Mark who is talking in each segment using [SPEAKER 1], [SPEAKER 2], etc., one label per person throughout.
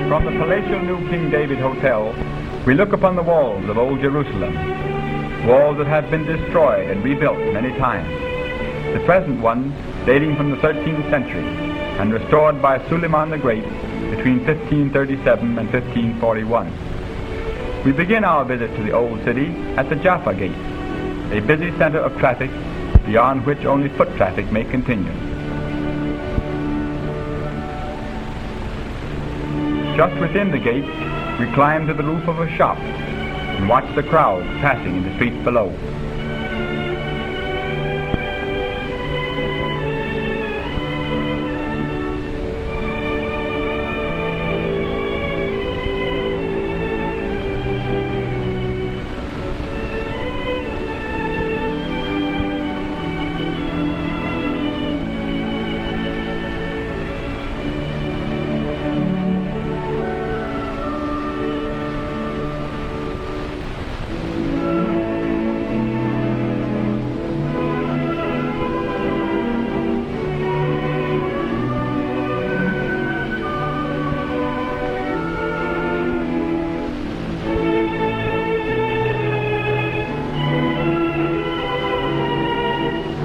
[SPEAKER 1] From the palatial New King David Hotel, we look upon the walls of old Jerusalem, walls that have been destroyed and rebuilt many times. The present ones dating from the 13th century and restored by Suleiman the Great between 1537 and 1541. We begin our visit to the old city at the Jaffa Gate, a busy center of traffic beyond which only foot traffic may continue. Just within the gate, we climb to the roof of a shop and watch the crowds passing in the streets below.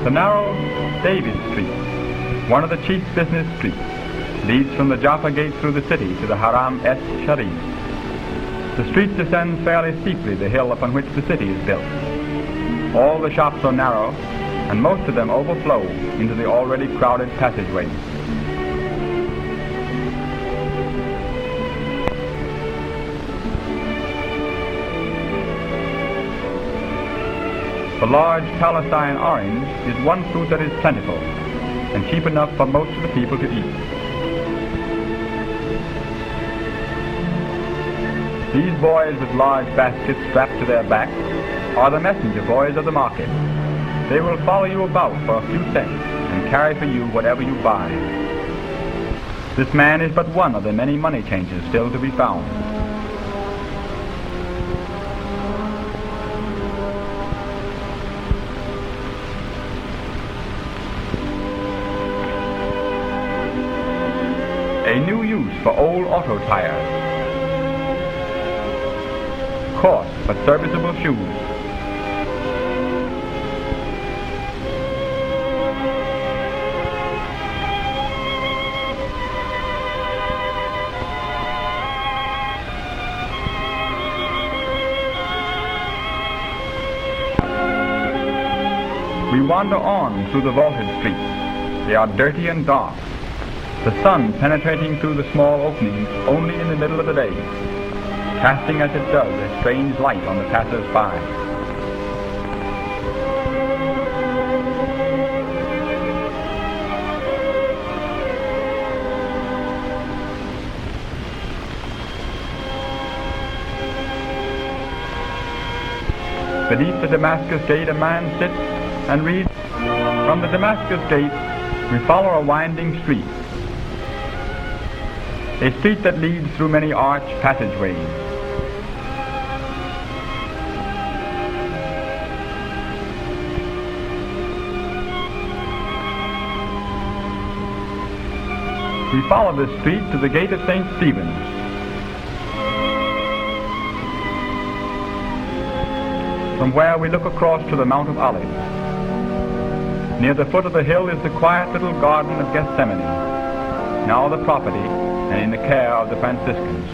[SPEAKER 1] The narrow David Street, one of the chief business streets, leads from the Jaffa Gate through the city to the Haram es-Sharif. The street descends fairly steeply the hill upon which the city is built. All the shops are narrow, and most of them overflow into the already crowded passageways. The large Palestine orange is one fruit that is plentiful and cheap enough for most of the people to eat. These boys with large baskets strapped to their backs are the messenger boys of the market. They will follow you about for a few cents and carry for you whatever you buy. This man is but one of the many money changers still to be found. A new use for old auto tires. Coarse but serviceable shoes. We wander on through the vaulted streets. They are dirty and dark, the sun penetrating through the small openings only in the middle of the day, casting as it does a strange light on the passers-by. Beneath the Damascus Gate a man sits and reads. From the Damascus Gate we follow a winding street. A street that leads through many arched passageways. We follow this street to the gate of St. Stephen's. From where we look across to the Mount of Olives. Near the foot of the hill is the quiet little garden of Gethsemane, now the property and in the care of the Franciscans.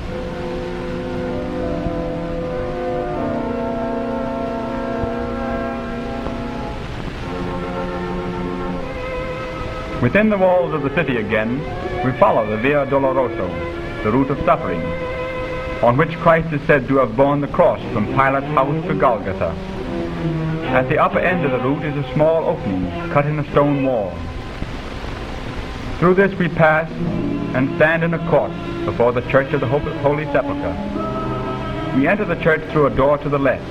[SPEAKER 1] Within the walls of the city again, we follow the Via Dolorosa, the route of suffering, on which Christ is said to have borne the cross from Pilate's house to Golgotha. At the upper end of the route is a small opening cut in a stone wall. Through this we pass and stand in a court before the Church of the Holy Sepulchre. We enter the church through a door to the left.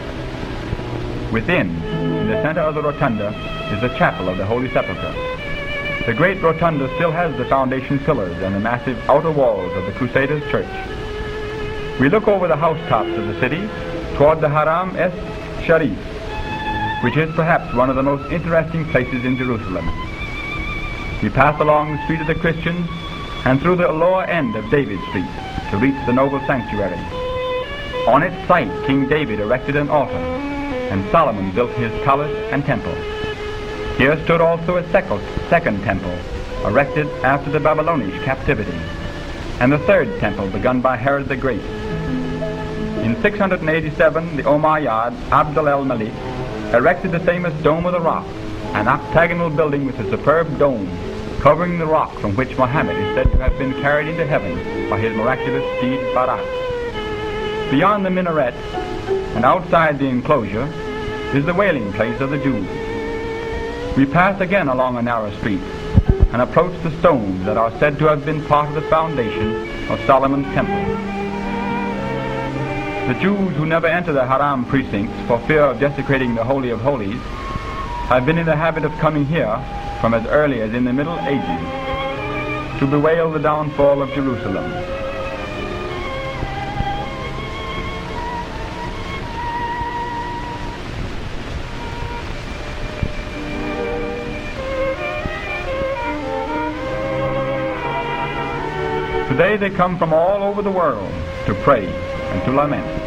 [SPEAKER 1] Within, in the center of the rotunda, is the chapel of the Holy Sepulchre. The great rotunda still has the foundation pillars and the massive outer walls of the Crusaders' church. We look over the housetops of the city toward the Haram es-Sharif, which is perhaps one of the most interesting places in Jerusalem. We pass along the street of the Christians and through the lower end of David Street. to reach the noble sanctuary. On its site, King David erected an altar, and Solomon built his palace and temple. Here stood also a second temple, erected after the Babylonish captivity, and the third temple begun by Herod the Great. In 687, the Umayyad Abd al-Malik erected the famous Dome of the Rock, an octagonal building with a superb dome, covering the rock from which Muhammad is said to have been carried into heaven by his miraculous steed Barak. Beyond the minaret and outside the enclosure is the wailing place of the Jews. We pass again along a narrow street and approach the stones that are said to have been part of the foundation of Solomon's temple. The Jews who never enter the Haram precincts for fear of desecrating the Holy of Holies have been in the habit of coming here from as early as in the Middle Ages to bewail the downfall of Jerusalem. Today they come from all over the world to pray and to lament.